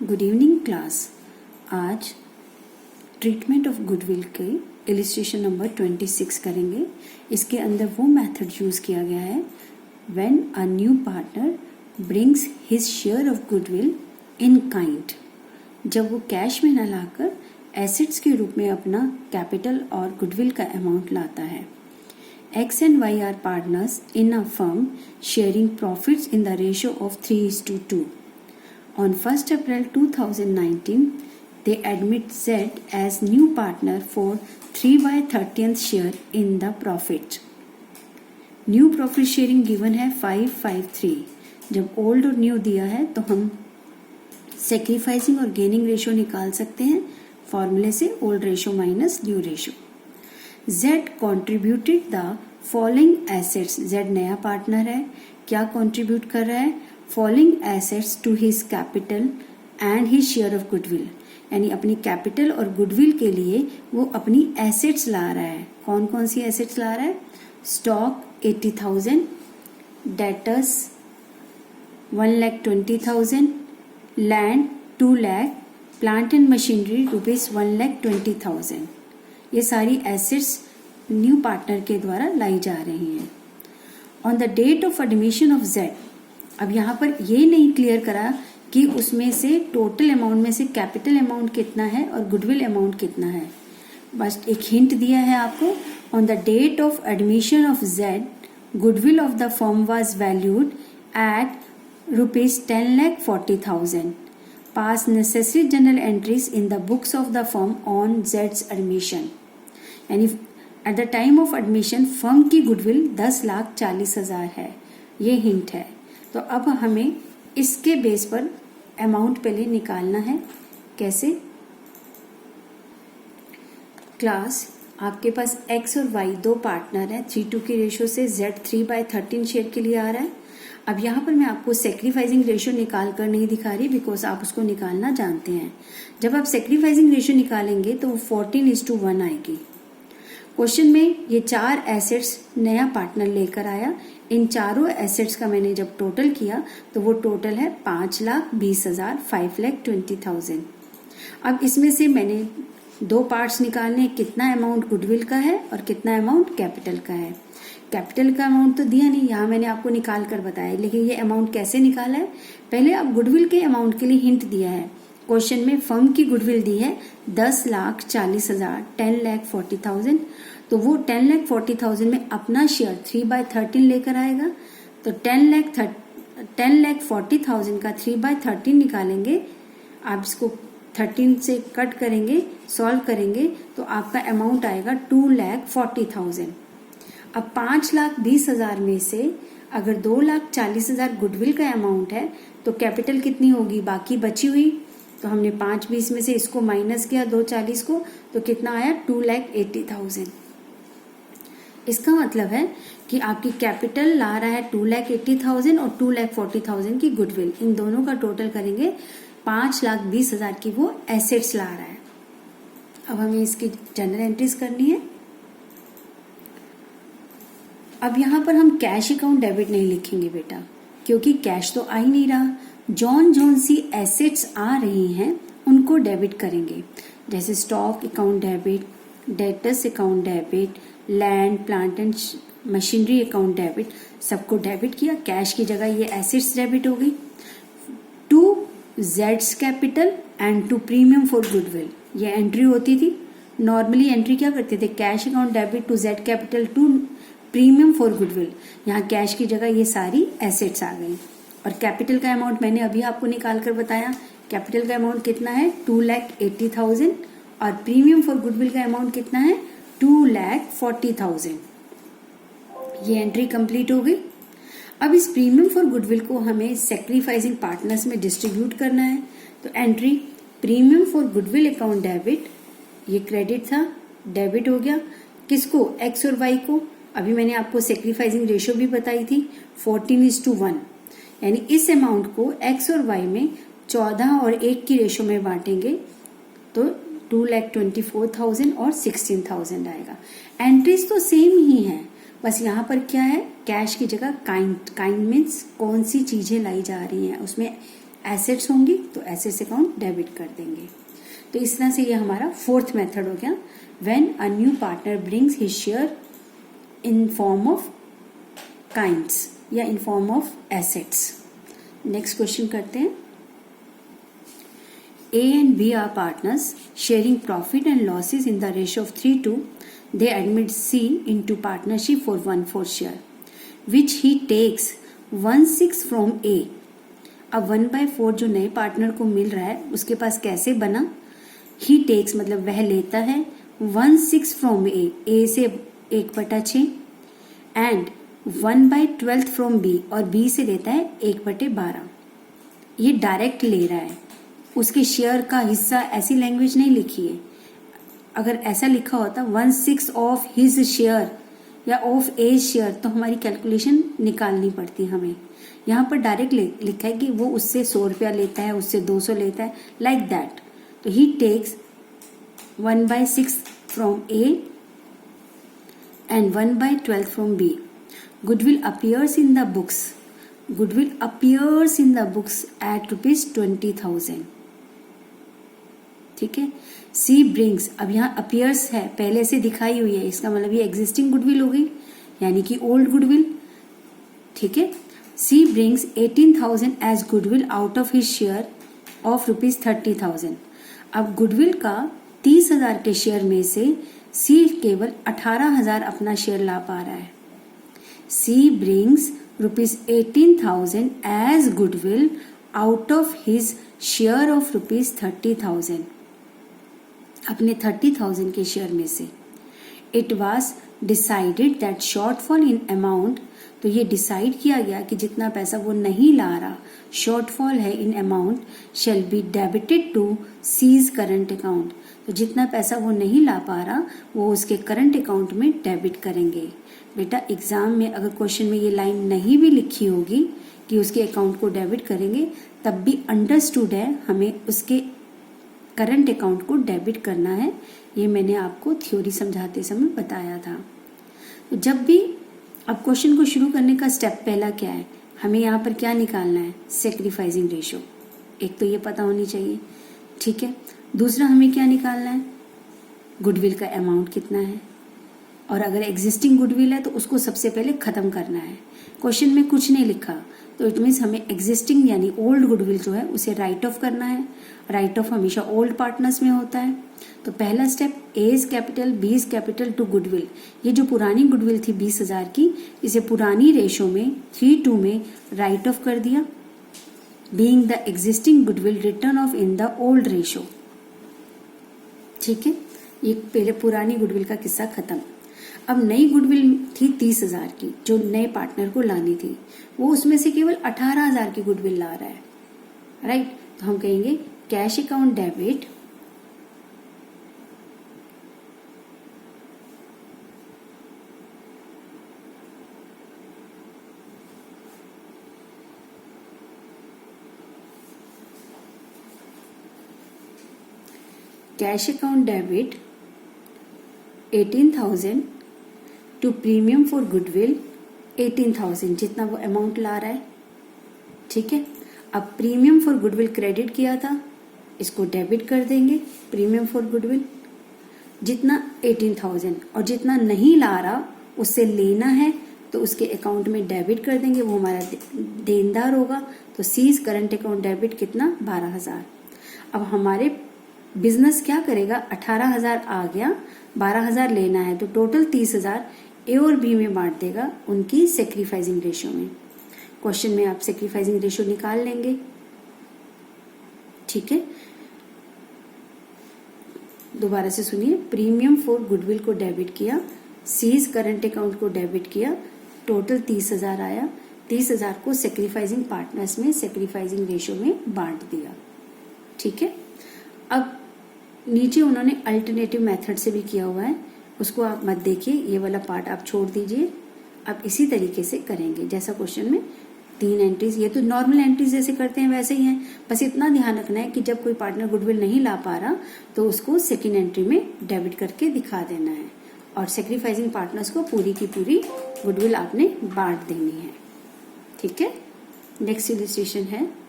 Good evening class. आज treatment of goodwill के illustration number 26 करेंगे। इसके अंदर वो मेथड यूज़ किया गया है when a new partner brings his share of goodwill in kind. जब वो कैश में न लाकर एसेट्स के रूप में अपना कैपिटल और गुडविल का अमाउंट लाता है। X and Y are partners in a firm sharing profits in the ratio of 3:2. On 1st April 2019, they admit Z as new partner for 3/30th share in the profit. New profit sharing given है 5:5:3। जब old और new दिया है तो हम sacrificing और gaining ratio निकाल सकते हैं फॉर्मूले से, old ratio minus new ratio. Z contributed the following assets। Z नया पार्टनर है, क्या कंट्रीब्यूट कर रहा है? Following assets to his capital and his share of goodwill, यानी अपनी कैपिटल और गुडविल के लिए वो अपनी एसेट्स ला रहा है। कौन कौन सी एसेट्स ला रहा है? Stock 80,000, debtors 1,20,000, land 2 lakh, plant and machinery rupees 1,20,000। ये सारी एसेट्स न्यू पार्टनर के द्वारा लाई जा रही हैं। On the date of admission of Z, अब यहाँ पर ये नहीं क्लियर करा कि उसमें से टोटल अमाउंट में से कैपिटल अमाउंट कितना है और गुडविल अमाउंट कितना है, बस एक हिंट दिया है आपको। On the date of admission of Z, goodwill of the firm was valued at rupees 10,40,000। Pass necessary journal entries in the books of the firm on Z's admission, यानी at the time of admission firm की goodwill 10,40,000 है। ये hint है। तो अब हमें इसके base पर अमाउंट पहले निकालना है। कैसे? क्लास, आपके पास X और Y दो पार्टनर हैं, 3:2 की रेशियो से Z 3/13 शेयर के लिए आ रहा है। अब यहाँ पर मैं आपको सेक्रीफाइसिंग रेशियो निकाल कर नहीं दिखा रही, बिकॉज आप उसको निकालना जानते हैं। जब आप सेक्रीफाइसिंग रेशियो निकालेंगे तो वो 14:1 आएगी। क्वेश्चन में ये 4 एसेट्स नया पार्टनर लेकर आया। इन चारों एसेट्स का मैंने जब टोटल किया तो वो टोटल है 5,20,000, 5,20,000। अब इसमें से मैंने दो पार्ट्स निकालने, कितना अमाउंट गुडविल का है और कितना अमाउंट कैपिटल का है। कैपिटल का अमाउंट तो दिया नहीं, यहाँ मैंने आपको निकाल कर बताया, लेकिन ये अमाउंट कैसे निकाला है? पहले अब गुडविल के अमाउंट के लिए हिंट दिया है। क्वेश्चन में फर्म की गुडविल दी है 10,40,000, 10,40,000। तो वो 10,40,000 में अपना शेयर 3/13 लेकर आएगा। तो 10,40,000 का 3/13 निकालेंगे। आप इसको 13 से कट करेंगे, सॉल्व करेंगे तो आपका अमाउंट आएगा 2,40,000। अब 5,20,000 में से अगर 2,40,000 गुडविल का अमाउंट है तो कैपिटल कितनी होगी बाकी बची हुई? तो हमने 5,20 में से इसको माइनस किया 2,40 को, तो कितना आया? 2,80,000। इसका मतलब है कि आपकी कैपिटल ला रहा है 2,80,000 और 2,40,000 की गुडविल, इन दोनों का टोटल करेंगे 5,20,000 की वो एसेट्स ला रहा है। अब हमें इसकी जनरल एंट्रीज करनी है। अब यहाँ पर हम कैश अकाउंट डेबिट नहीं लिखेंगे बेटा, क्योंकि कैश तो आ ही नहीं रहा। जौन सी एसेट्स आ रही हैं उनको डेबिट करेंगे, जैसे stock account debit, debtors account debit, land plant and machinery account debit, सबको डेबिट किया। कैश की जगह ये एसेट्स डेबिट हो गई। To Z's capital and to premium for goodwill, ये एंट्री होती थी। नॉर्मली एंट्री क्या करते थे? Cash account debit to Z capital to premium for goodwill. यहाँ कैश की जगह ये सारी एसेट्स आ गई। और कैपिटल का अमाउंट मैंने अभी आपको निकाल कर बताया। कैपिटल का अमाउंट कितना है? 2,80,000 और प्रीमियम फॉर गुडविल का अमाउंट कितना है? 2,40,000। ये एंट्री कंप्लीट हो गई। अब इस प्रीमियम फॉर गुडविल को हमें सेक्रीफाइसिंग पार्टनर्स में डिस्ट्रीब्यूट करना है। तो entry premium for goodwill account debit, ये क्रेडिट था, डेबिट हो गया। किसको? X और Y को। अभी मैंने आपको सेक्रीफाइसिंग रेशियो भी बताई थी 14:1, यानी इस अमाउंट को X और Y में 14 और 1 की रेशियो में बांटेंगे तो 2,24,000 और 16,000 आएगा। एंट्रीज तो सेम ही है, बस यहाँ पर क्या है? कैश की जगह काइंड मीन्स कौन सी चीजें लाई जा रही हैं, उसमें एसेट्स होंगी तो एसेट्स अकाउंट डेबिट कर देंगे। तो इस तरह से ये हमारा फोर्थ मेथड हो गया, when a new partner brings his share in form of kinds या in form of assets. Next question करते हैं। A and B are partners sharing profit and losses in the ratio of 3:2. They admit C into partnership for 1/4 share, which he takes 1/6 from A. अब 1/4 जो नए partner को मिल रहा है उसके पास कैसे बना? He takes मतलब वह लेता है 1/6 from A, A से 1/6 and 1/12 from B और B से लेता है 1/12। ये डायरेक्ट ले रहा है, उसके शेयर का हिस्सा ऐसी लैंग्वेज नहीं लिखी है। अगर ऐसा लिखा होता 1/6 ऑफ हिज शेयर या ऑफ ए शेयर तो हमारी कैलकुलेशन निकालनी पड़ती हमें। यहाँ पर डायरेक्ट लिखा है कि वो उससे 100 रुपया लेता है, उससे 200 लेता है, लाइक दैट। तो he takes 1/6 from A and 1/12 from B. Goodwill appears in the books, goodwill appears in the books at ₹20,000। ठीक है। सी ब्रिंग्स, अब यहाँ अपीयर्स है, पहले से दिखाई हुई है, इसका मतलब ये एग्जिस्टिंग गुडविल हो गई यानी कि ओल्ड गुडविल। ठीक है। C brings 18,000 as goodwill out of his share of ₹30,000। अब गुडविल का 30,000 के शेयर में से सी केवल 18,000 अपना शेयर ला पा रहा है। C brings ₹18,000 as goodwill out of his share of ₹30,000, अपने 30,000 के शेयर में से। It was decided that shortfall in amount, तो ये डिसाइड किया गया कि जितना पैसा वो नहीं ला रहा, शॉर्टफॉल है in amount, shall be debited to Z's current account. तो जितना पैसा वो नहीं ला पा रहा वो उसके करंट अकाउंट में डेबिट करेंगे। बेटा एग्जाम में अगर क्वेश्चन में ये लाइन नहीं भी लिखी होगी कि उसके अकाउंट को डेबिट करेंगे, तब भी अंडरस्टूड है हमें उसके करंट अकाउंट को डेबिट करना है। ये मैंने आपको थ्योरी समझाते समय बताया था। तो जब भी अब क्वेश्चन को शुरू करने का स्टेप पहला क्या है, हमें यहाँ पर क्या निकालना है, सेक्रीफाइसिंग रेशियो। एक तो ये पता होनी चाहिए। ठीक है। दूसरा हमें क्या निकालना है, गुडविल का अमाउंट कितना है, और अगर एग्जिस्टिंग गुडविल है तो उसको सबसे पहले खत्म करना है। क्वेश्चन में कुछ नहीं लिखा तो इट मीन्स हमें एग्जिस्टिंग यानी ओल्ड गुडविल जो है उसे राइट ऑफ करना है। राइट ऑफ हमेशा ओल्ड पार्टनर्स में होता है। तो पहला step, A is capital B is capital to goodwill. ये जो पुरानी गुडविल थी 20,000 की, इसे पुरानी रेशो में 3:2 में राइट ऑफ कर दिया, being the existing goodwill return of in the old ratio. ठीक है। ये पहले पुरानी गुडविल का किस्सा खत्म। अब नई गुडविल थी 30,000 की जो नए पार्टनर को लानी थी, वो उसमें से केवल 18,000 की गुडविल ला रहा है। राइट। तो हम कहेंगे cash account debit cash account debit 18,000 to premium for goodwill 18,000, जितना वो अमाउंट ला रहा है। ठीक है। अब प्रीमियम फॉर गुडविल क्रेडिट किया था, इसको डेबिट कर देंगे। प्रीमियम फॉर गुडविल जितना 18,000 और जितना नहीं ला रहा उससे लेना है तो उसके अकाउंट में डेबिट कर देंगे, वो हमारा देनदार होगा। तो सीज करंट अकाउंट डेबिट कितना, 12,000। अब हमारे बिजनेस क्या करेगा, 18,000 आ गया, 12,000 लेना है, तो टोटल 30,000 ए और बी में बांट देगा उनकी सेक्रीफाइसिंग रेशियो में। क्वेश्चन में आप सेक्रीफाइसिंग रेशियो निकाल लेंगे। ठीक है। दोबारा से सुनिए, प्रीमियम फॉर गुडविल को डेबिट किया, सीज करंट अकाउंट को डेबिट किया, टोटल 30,000 आया। 30,000 को सेक्रीफाइसिंग पार्टनर्स में सेक्रीफाइसिंग रेशियो में बांट दिया। ठीक है। अब नीचे उन्होंने अल्टरनेटिव मेथड से भी किया हुआ है, उसको आप मत देखिए, ये वाला पार्ट आप छोड़ दीजिए। आप इसी तरीके से करेंगे जैसा क्वेश्चन में 3 एंट्रीज, ये तो नॉर्मल एंट्रीज जैसे करते हैं वैसे ही हैं। बस इतना ध्यान रखना है कि जब कोई पार्टनर गुडविल नहीं ला पा रहा तो उसको सेकेंड एंट्री में डेबिट करके दिखा देना है, और सेक्रीफाइसिंग पार्टनर्स को पूरी की पूरी गुडविल आपने बांट देनी है। ठीक है। नेक्स्ट इलस्ट्रेशन है